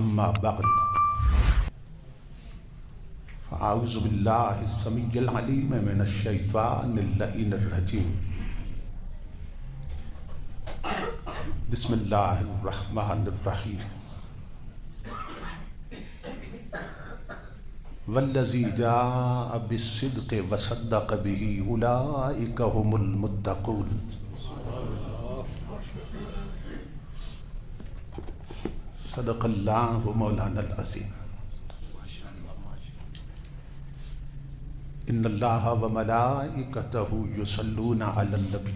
اما بعد فاعوذ باللہ السمیع العلیم من الشیطان اللعین الرجیم بسم اللہ الرحمن الرحیم والذی جاء بالصدق وصدق به اولئک هم المتقون صدق اللہ مولانا العظیم ان اللہ وملائکتہ یصلون علی النبی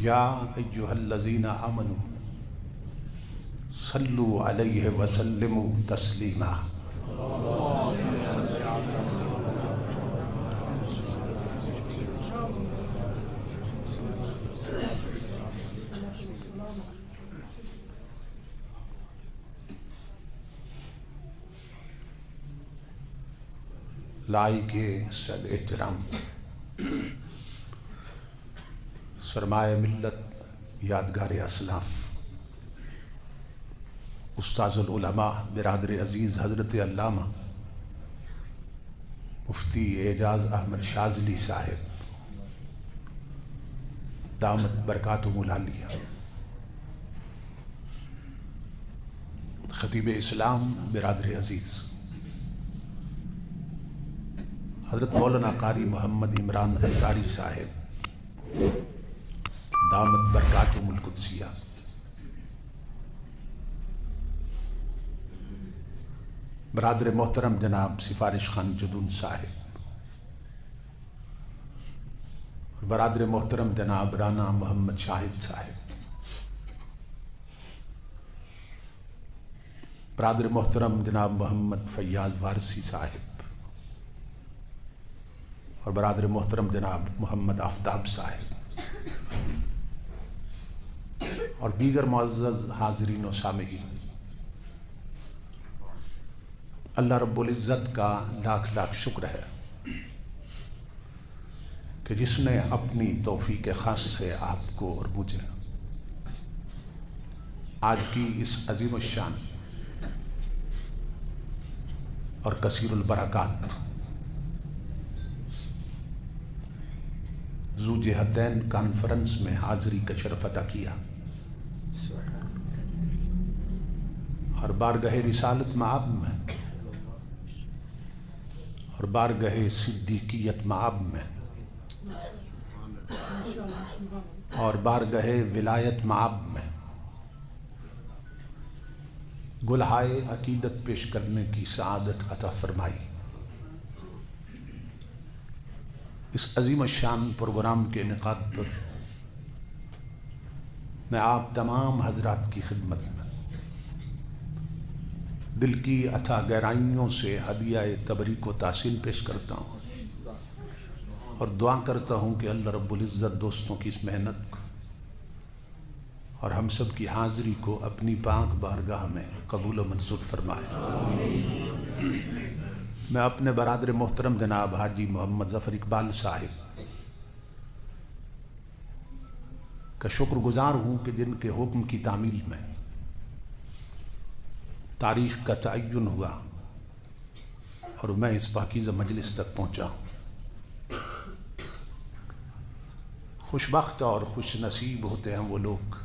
یا ایہا الذین آمنوا صلوا علیہ وسلموا تسلیما لائق صد احترام سرمایہ ملت یادگار اسلاف استاذ العلماء برادر عزیز حضرت علامہ مفتی اعجاز احمد شاذلی صاحب دامت برکاتہم العالیہ، خطیب اسلام برادر عزیز حضرت مولانا قاری محمد عمران انصاری صاحب دامت برکاتہم القدسیہ، برادر محترم جناب سفارش خان جدون صاحب، برادر محترم جناب رانا محمد شاہد صاحب، برادر محترم جناب محمد فیاض وارسی صاحب، اور برادر محترم جناب محمد آفتاب صاحب، اور دیگر معزز حاضرین و سامعین، اللہ رب العزت کا لاکھ لاکھ شکر ہے کہ جس نے اپنی توفیق خاص سے آپ کو اور مجھے آج کی اس عظیم الشان اور کثیر البرکات ذو جہتین کانفرنس میں حاضری کا شرف عطا کیا، اور بارگاہ رسالت مآب میں اور بارگاہ صدیقیت مآب میں اور بارگاہ ولایت مآب میں گلہائے عقیدت پیش کرنے کی سعادت عطا فرمائی۔ اس عظیم الشان پروگرام کے انعقاد پر میں آپ تمام حضرات کی خدمت میں دل کی عطا گہرائیوں سے ہدیہ تبریک و تحسین پیش کرتا ہوں، اور دعا کرتا ہوں کہ اللہ رب العزت دوستوں کی اس محنت کو اور ہم سب کی حاضری کو اپنی پاک بارگاہ میں قبول و منظور فرمائے۔ میں اپنے برادر محترم جناب حاجی محمد ظفر اقبال صاحب کا شکر گزار ہوں کہ جن کے حکم کی تعمیل میں تاریخ کا تعین ہوا اور میں اس پاکیزہ مجلس تک پہنچا ہوں۔ خوش بخت اور خوش نصیب ہوتے ہیں وہ لوگ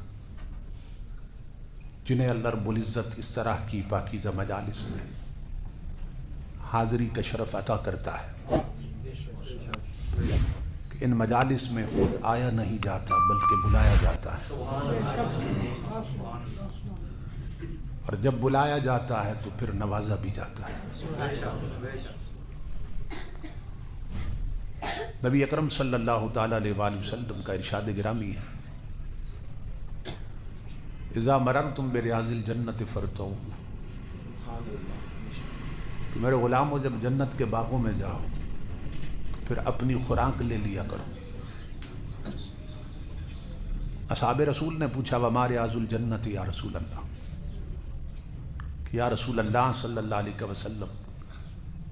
جنہیں اللہ رب العزت اس طرح کی پاکیزہ مجالس میں حاضری کا شرف عطا کرتا ہے کہ ان مجالس میں خود آیا نہیں جاتا بلکہ بلایا جاتا ہے، اور جب بلایا جاتا ہے تو پھر نوازا بھی جاتا ہے۔ نبی اکرم صلی اللہ تعالیٰ علیہ وآلہ وسلم کا ارشاد گرامی ہے، اذا مررتم بریاض الجنت فرتعوا، کہ میرے غلاموں جب جنت کے باغوں میں جاؤ پھر اپنی خوراک لے لیا کرو۔ اصحاب رسول نے پوچھا وما ریاض الجنت یا رسول اللہ، کہ یا رسول اللہ صلی اللہ علیہ وسلم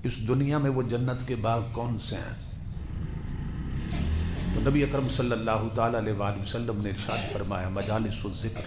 اس دنیا میں وہ جنت کے باغ کون سے ہیں؟ تو نبی اکرم صلی اللہ تعالیٰ علیہ وآلہ وسلم نے ارشاد فرمایا مجالس الذکر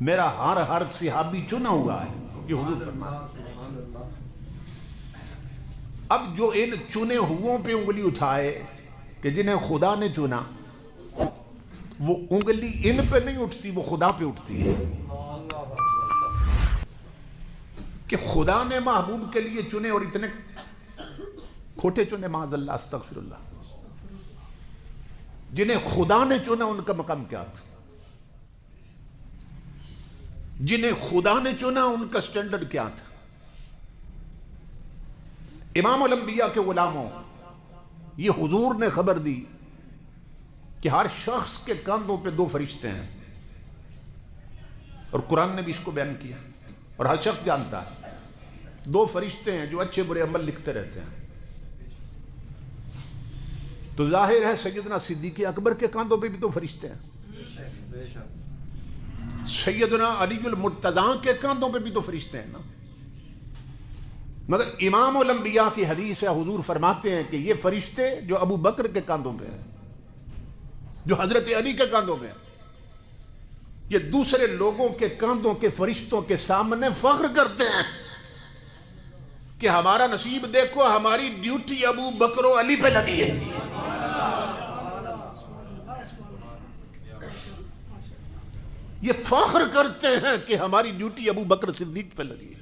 میرا ہر صحابی چنا ہوا ہے، یہ حضور فرماتے ہیں۔ اب جو ان چنے ہوئوں پہ انگلی اٹھائے کہ جنہیں خدا نے چنا، وہ انگلی ان پہ نہیں اٹھتی، وہ خدا پہ اٹھتی ہے کہ خدا نے محبوب کے لیے چنے اور اتنے کھوٹے چنے، معاذ اللہ استغفر اللہ، جنہیں خدا نے چنا ان کا مقام کیا تھا؟ جنہیں خدا نے چنا ان کا سٹینڈرڈ کیا تھا؟ امام الانبیاء کے غلاموں، یہ حضور نے خبر دی کہ ہر شخص کے کاندھوں پہ 2 فرشتے ہیں، اور قرآن نے بھی اس کو بیان کیا اور ہر شخص جانتا ہے 2 فرشتے ہیں جو اچھے برے عمل لکھتے رہتے ہیں۔ تو ظاہر ہے سیدنا صدیق اکبر کے کاندھوں پہ بھی 2 فرشتے ہیں، سیدنا علی المرتضیٰ کے کاندھوں پہ بھی 2 فرشتے ہیں نا۔ مگر امام الانبیاء کی حدیث ہے، حضور فرماتے ہیں کہ یہ فرشتے جو ابو بکر کے کاندھوں پہ ہیں، جو حضرت علی کے کاندھوں پہ ہیں، یہ دوسرے لوگوں کے کاندھوں کے فرشتوں کے سامنے فخر کرتے ہیں کہ ہمارا نصیب دیکھو، ہماری ڈیوٹی ابو بکر و علی پہ لگی ہے۔ یہ فخر کرتے ہیں کہ ہماری ڈیوٹی ابو بکر صدیق پہ لگی ہے،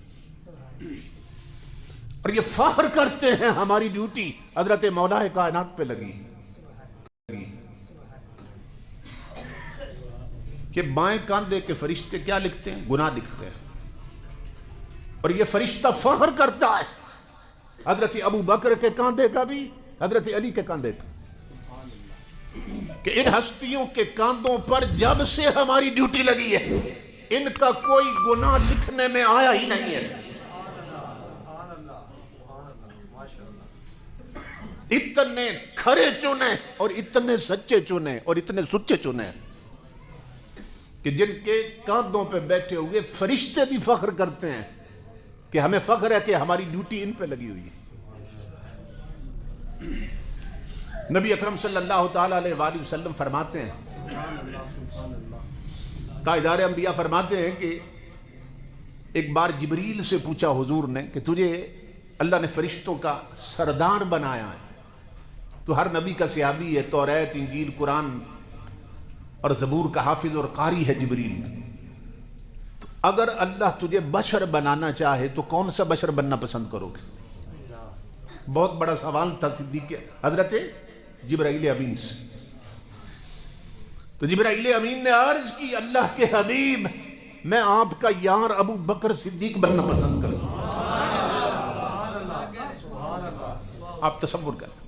اور یہ فخر کرتے ہیں ہماری ڈیوٹی حضرت مولا کائنات پہ لگی کہ بائیں کاندھے کے فرشتے کیا لکھتے ہیں؟ گناہ لکھتے ہیں، اور یہ فرشتہ فخر کرتا ہے حضرت ابو بکر کے کاندھے کا بھی، حضرت علی کے کاندھے کا، کہ ان ہستیوں کے کاندھوں پر جب سے ہماری ڈیوٹی لگی ہے ان کا کوئی گناہ لکھنے میں آیا ہی نہیں ہے۔ اتنے کھرے چنے اور اتنے سچے چنے اور اتنے سچے چنے کہ جن کے کاندھوں پہ بیٹھے ہوئے فرشتے بھی فخر کرتے ہیں کہ ہمیں فخر ہے کہ ہماری ڈیوٹی ان پہ لگی ہوئی ہے۔ نبی اکرم صلی اللہ تعالیٰ علیہ وآلہ وسلم فرماتے ہیں، تاجدار انبیاء فرماتے ہیں کہ ایک بار جبریل سے پوچھا حضور نے کہ تجھے اللہ نے فرشتوں کا سردار بنایا ہے، تو ہر نبی کا صحابی ہے، توریت، انجیل، قرآن اور زبور کا حافظ اور قاری ہے جبریل، تو اگر اللہ تجھے بشر بنانا چاہے تو کون سا بشر بننا پسند کرو گے؟ بہت بڑا سوال تھا صدیق حضرت جبرائیل امین سے۔ تو جبرائیل امین نے عرض کی، اللہ کے حبیب، میں آپ کا یار ابو بکر صدیق بننا پسند کروں۔ آپ تصور کریں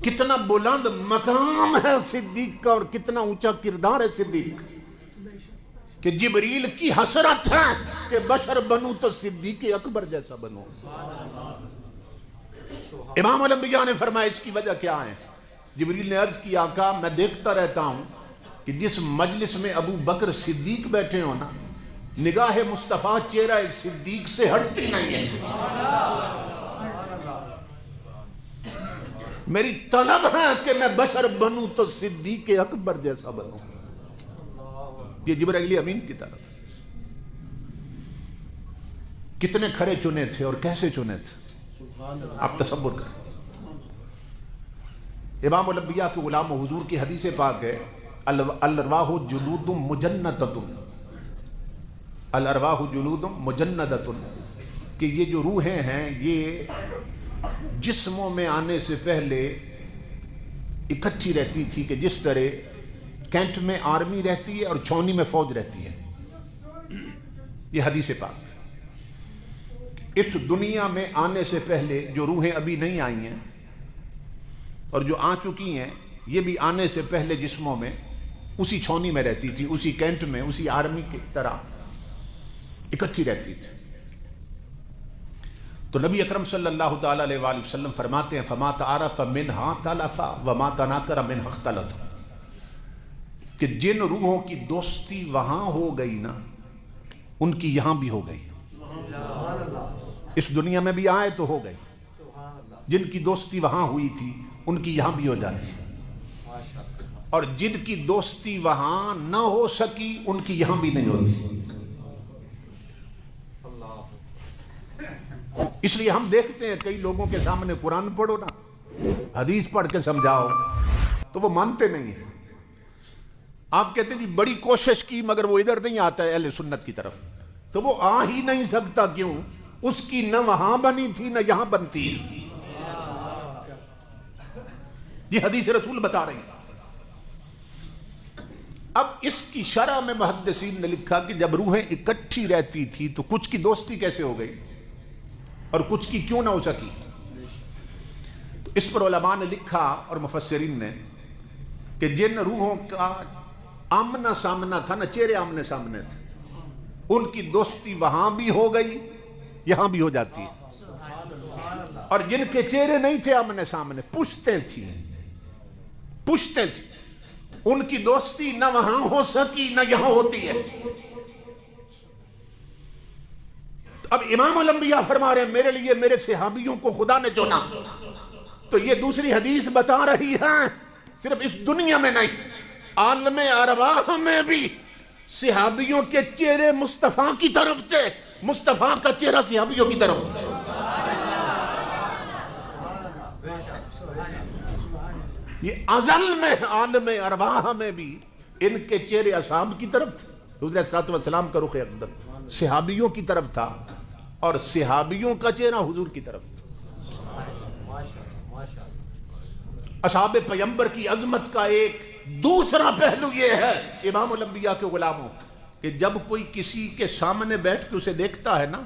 کتنا بلند مقام ہے صدیق کا اور کتنا اونچا کردار ہے صدیق، کہ جبریل کی حسرت ہے کہ بشر بنوں تو صدیق اکبر جیسا بنوں۔ امام الانبیاء نے فرمایا اس کی وجہ کیا ہے؟ جبریل نے عرض کی، آقا میں دیکھتا رہتا ہوں کہ جس مجلس میں ابو بکر صدیق بیٹھے ہو نا، نگاہ مصطفیٰ چہرہ صدیق سے ہٹتی نہیں ہے۔ میری طلب ہے کہ میں بشر بنوں تو صدیق اکبر جیسا بنوں۔ یہ جبرائیل امین کی طرف کتنے کھرے چنے تھے اور کیسے چنے تھے آپ تصور کریں۔ امام الانبیاء کے غلام حضور کی حدیث پاک ہے، الارواح جلود مجندۃ، الارواح جلود مجندۃ، کہ یہ جو روحیں ہیں یہ جسموں میں آنے سے پہلے اکٹھی رہتی تھی کہ جس طرح کینٹ میں آرمی رہتی ہے اور چھاؤنی میں فوج رہتی ہے۔ یہ حدیث پاک اس دنیا میں آنے سے پہلے جو روحیں ابھی نہیں آئی ہیں اور جو آ چکی ہیں یہ بھی آنے سے پہلے جسموں میں اسی چھاؤنی میں رہتی تھی، اسی کینٹ میں، اسی آرمی کی طرح اکٹھی رہتی تھی۔ تو نبی اکرم صلی اللہ تعالیٰ علیہ وآلہ وسلم فرماتے ہیں، فما تعارف منها تلف وما تناکر منها اختلف، کہ جن روحوں کی دوستی وہاں ہو گئی نا ان کی یہاں بھی ہو گئی، اس دنیا میں بھی آئے تو ہو گئی، جن کی دوستی وہاں ہوئی تھی ان کی یہاں بھی ہو جاتی۔ اور جن کی دوستی وہاں نہ ہو سکی ان کی یہاں بھی نہیں ہوتی. اس لیے ہم دیکھتے ہیں کئی لوگوں کے سامنے قرآن پڑھو نا، حدیث پڑھ کے سمجھاؤ تو وہ مانتے نہیں ہیں. آپ کہتے ہیں جی بڑی کوشش کی مگر وہ ادھر نہیں آتا ہے اہل سنت کی طرف، تو وہ آ ہی نہیں سکتا. کیوں؟ اس کی نہ وہاں بنی تھی نہ یہاں بنتی. یہ حدیث رسول بتا رہی ہیں. اب اس کی شرح میں محدثین نے لکھا کہ جب روحیں اکٹھی رہتی تھی تو کچھ کی دوستی کیسے ہو گئی اور کچھ کی کیوں نہ ہو سکی. تو اس پر علماء نے لکھا اور مفسرین نے کہ جن روحوں کا آمنا سامنا تھا نا، چہرے آمنے سامنے تھے، ان کی دوستی وہاں بھی ہو گئی یہاں بھی ہو جاتی ہے. اور جن کے چہرے نہیں تھے آمنے سامنے، پشتیں تھیں، ان کی دوستی نہ وہاں ہو سکی نہ یہاں ہوتی ہے. اب امام الانبیاء فرما رہے ہیں میرے لیے میرے صحابیوں کو خدا نے چنا. تو یہ دوسری حدیث بتا رہی ہے صرف اس دنیا میں نہیں، عالم ارواح میں بھی صحابیوں کے چہرے مصطفیٰ کی طرف تھے، مصطفیٰ کا چہرہ صحابیوں کی طرف تھا. یہ ازل میں عالم ارواح میں بھی ان کے چہرے اصحاب کی طرف تھے. حضور علیہ الصلوۃ والسلام کا رخ اقدم صحابیوں کی طرف تھا اور صحابیوں کا چہرہ حضور کی طرف تھا. اصحاب پیغمبر کی عظمت کا ایک دوسرا پہلو یہ ہے امام الانبیاء کے غلاموں کہ جب کوئی کسی کے سامنے بیٹھ کے اسے دیکھتا ہے نا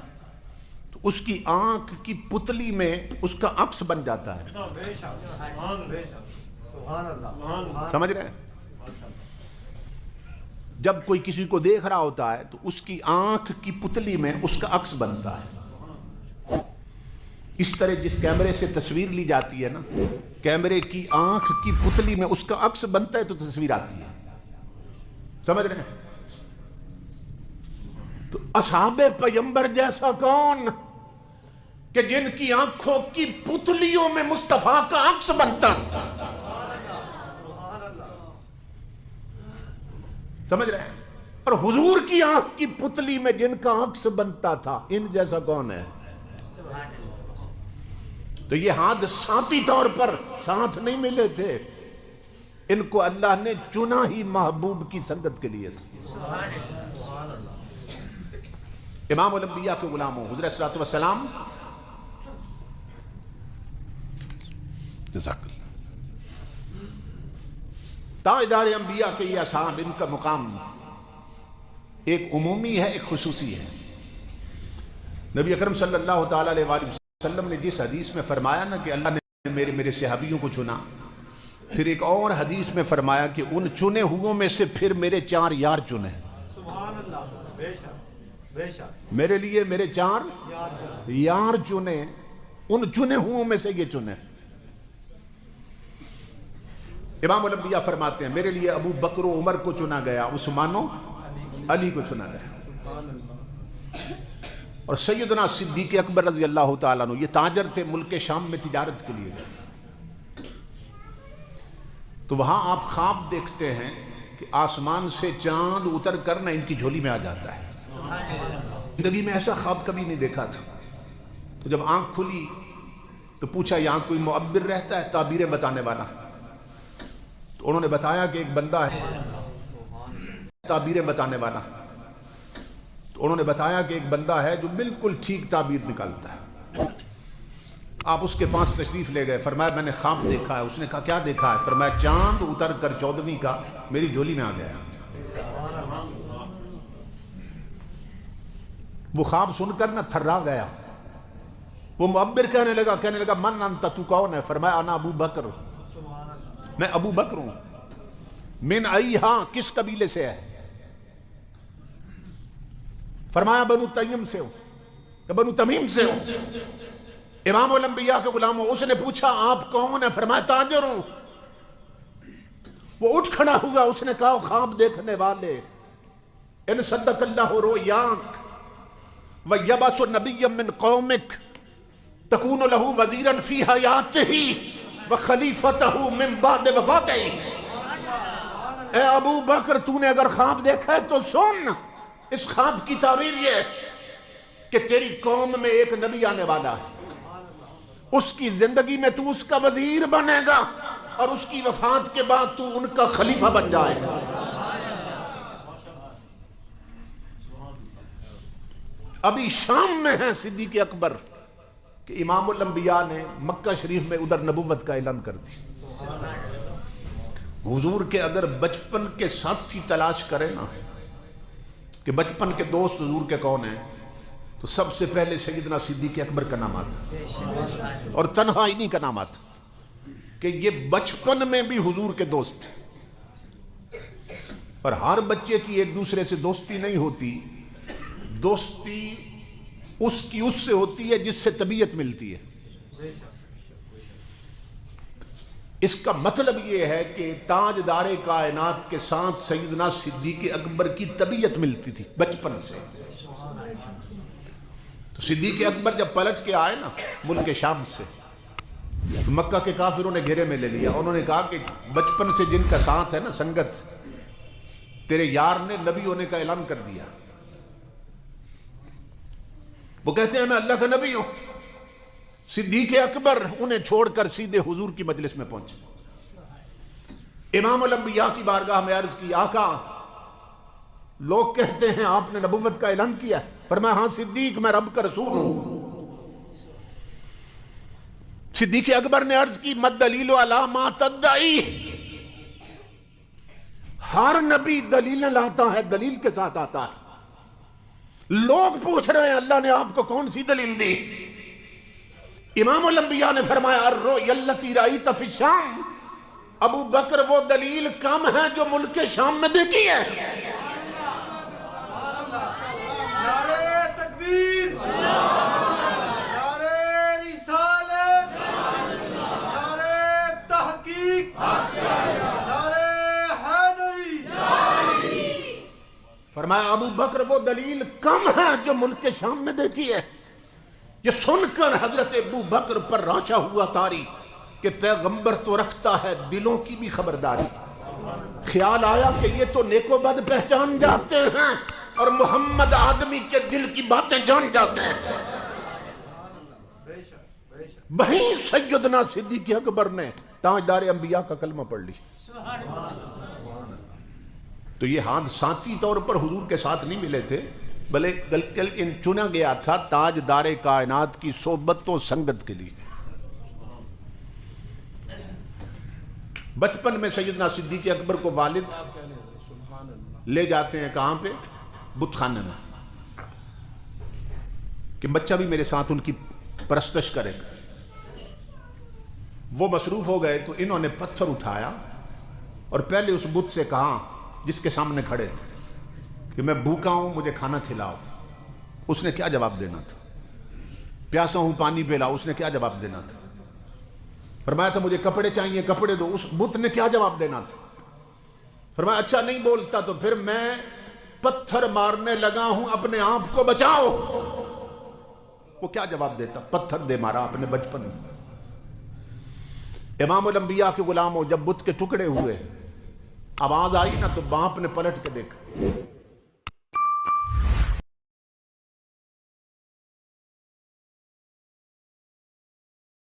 تو اس کی آنکھ کی پتلی میں اس کا عکس بن جاتا ہے. سمجھ رہے ہیں؟ جب کوئی کسی کو دیکھ رہا ہوتا ہے تو اس کی آنکھ کی پتلی میں اس کا عکس بنتا ہے. اس طرح جس کیمرے سے تصویر لی جاتی ہے نا، کیمرے کی آنکھ کی پتلی میں اس کا عکس بنتا ہے تو تصویر آتی ہے. سمجھ رہے ہیں؟ تو اصحاب پیغمبر جیسا کون کہ جن کی آنکھوں کی پتلیوں میں مصطفیٰ کا عکس بنتا تھا. سمجھ رہے ہیں؟ اور حضور کی آنکھ کی پتلی میں جن کا عکس بنتا تھا، ان جیسا کون ہے؟ تو یہ حادثاتی طور پر ساتھ نہیں ملے تھے، ان کو اللہ نے چنا ہی محبوب کی سنگت کے لیے تھا. امام الانبیاء کے غلاموں حضور صلی اللہ علیہ وسلم جزاک اللہ، تاجدار انبیاء کے یہ اصحاب، ان کا مقام ایک عمومی ہے ایک خصوصی ہے. نبی اکرم صلی اللہ تعالی علیہ وسلم نے جس حدیث میں فرمایا نا کہ اللہ نے میرے صحابیوں کو چنا، پھر ایک اور حدیث میں فرمایا کہ ان چنے ہوئوں میں سے پھر میرے 4 یار چنے. سبحان اللہ، بے شک بے شک، میرے لیے میرے 4 یار چنے، ان چنے ہوئوں میں سے یہ چنے. امام الانبیاء فرماتے ہیں میرے لیے ابو بکر و عمر کو چنا گیا، عثمان و علی کو چنا گیا، اور سیدنا صدیق اکبر رضی اللہ تعالیٰ عنہ یہ تاجر تھے، ملک شام میں تجارت کے لیے گئے. تو وہاں آپ خواب دیکھتے ہیں کہ آسمان سے چاند اتر کر نہ ان کی جھولی میں آ جاتا ہے. زندگی میں ایسا خواب کبھی نہیں دیکھا تھا. تو جب آنکھ کھلی تو پوچھا یہاں کوئی معبر رہتا ہے، تعبیریں بتانے والا؟ تو انہوں نے بتایا کہ ایک بندہ ہے تعبیریں بتانے والا. تو انہوں نے بتایا کہ ایک بندہ ہے جو بالکل ٹھیک تعبیر نکالتا ہے. آپ اس کے پاس تشریف لے گئے، فرمایا میں نے خواب دیکھا ہے. اس نے کہا کیا دیکھا ہے؟ فرمایا چاند اتر کر 14ویں کا میری جھولی میں آ گیا. وہ خواب سن کر نہ تھرا گیا. وہ معبر کہنے لگا من انت، تو کون ہے؟ فرمایا انا ابو بکر، میں ابو بکر ہوں. من ایہا، کس قبیلے سے ہے؟ فرمایا بنو تیم سے ہوں، بنو تمیم سے ہوں. امام الانبیاء کے غلاموں، اس نے پوچھا آپ کون ہیں؟ فرمایا تاجر ہوں. وہ اٹھ کھڑا ہوا، اس نے کہا خواب دیکھنے والے، ان صدق اللہ رؤیاک ویبعث نبیا من قومک تکون لہ وزیرا فی حیاتہ وخلیفتہ من بعد وفاتہ. اے ابو بکر تو نے اگر خواب دیکھا ہے تو سن، اس خواب کی تعبیر یہ ہے کہ تیری قوم میں ایک نبی آنے والا ہے، اس کی زندگی میں تو اس کا وزیر بنے گا اور اس کی وفات کے بعد تو ان کا خلیفہ بن جائے گا۔ ابھی شام میں ہے صدیق اکبر کہ امام الانبیاء نے مکہ شریف میں ادھر نبوت کا اعلان کر دی۔ حضور کے اگر بچپن کے ساتھی تلاش کرے نا کہ بچپن کے دوست حضور کے کون ہیں، تو سب سے پہلے سیدنا صدیق اکبر کا نام آتا، اور تنہا انہی کا نام آتا کہ یہ بچپن میں بھی حضور کے دوست تھے۔ اور ہر بچے کی ایک دوسرے سے دوستی نہیں ہوتی، دوستی اس کی اس سے ہوتی ہے جس سے طبیعت ملتی ہے۔ اس کا مطلب یہ ہے کہ تاجدار کائنات کے ساتھ سیدنا صدیق اکبر کی طبیعت ملتی تھی بچپن سے۔ تو صدیق اکبر جب پلٹ کے آئے نا ملک شام سے، تو مکہ کے کافروں نے گھیرے میں لے لیا۔ انہوں نے کہا کہ بچپن سے جن کا ساتھ ہے نا سنگت، تیرے یار نے نبی ہونے کا اعلان کر دیا۔ وہ کہتے ہیں میں اللہ کا نبی ہوں۔ صدیق اکبر انہیں چھوڑ کر سیدھے حضور کی مجلس میں پہنچے۔ امام الانبیاء کی بارگاہ میں عرض کی، آقا لوگ کہتے ہیں آپ نے نبوت کا اعلان کیا۔ فرمایا ہاں صدیق، میں رب کا رسول ہوں۔ صدیق اکبر نے عرض کی، مد دلیل علی ما تدعی، ہر نبی دلیلیں لاتا ہے، دلیل کے ساتھ آتا ہے۔ لوگ پوچھ رہے ہیں اللہ نے آپ کو کون سی دلیل دی؟ امام الانبیاء نے فرمایا الرؤیا التی رأیت فی الشام، ابو بکر وہ دلیل کم ہے جو ملک شام میں دیکھی ہے۔ نعرہ تکبیر، نعرہ رسالت، نعرہ تحقیق، نعرہ حیدری۔ فرمایا ابو بکر وہ دلیل کم ہے جو ملک شام میں دیکھی ہے۔ یہ سن کر حضرت ابو بکر پر رانچا ہوا طاری کہ پیغمبر تو رکھتا ہے دلوں کی بھی خبرداری۔ خیال آیا کہ یہ تو نیک و بد پہچان جاتے ہیں اور محمد آدمی کے دل کی باتیں جان جاتے ہیں۔ وہیں سیدنا صدیق اکبر نے تاجدار انبیاء کا کلمہ پڑھ لی۔ تو یہ حادثاتی طور پر حضور کے ساتھ نہیں ملے تھے، بلکہ چنا گیا تھا تاجدار کائنات کی صحبت و سنگت کے لیے۔ بچپن میں سیدنا صدیق اکبر کو والد لے جاتے ہیں کہاں پہ؟ بت خانے میں، کہ بچہ بھی میرے ساتھ ان کی پرستش کرے گا۔ وہ مصروف ہو گئے تو انہوں نے پتھر اٹھایا اور پہلے اس بت سے کہا جس کے سامنے کھڑے تھے کہ میں بھوکا ہوں، مجھے کھانا کھلاؤ۔ اس نے کیا جواب دینا تھا؟ پیاسا ہوں، پانی پلاؤ۔ اس نے کیا جواب دینا تھا؟ فرمایا تھا مجھے کپڑے چاہیے، کپڑے دو۔ اس بت نے کیا جواب دینا تھا؟ فرمایا اچھا نہیں بولتا تو پھر میں پتھر مارنے لگا ہوں، اپنے آپ کو بچاؤ۔ وہ کیا جواب دیتا؟ پتھر دے مارا اپنے بچپن میں۔ امام الانبیاء کے غلاموں، جب بت کے ٹکڑے ہوئے، آواز آئی نا تو باپ نے پلٹ کے دیکھا،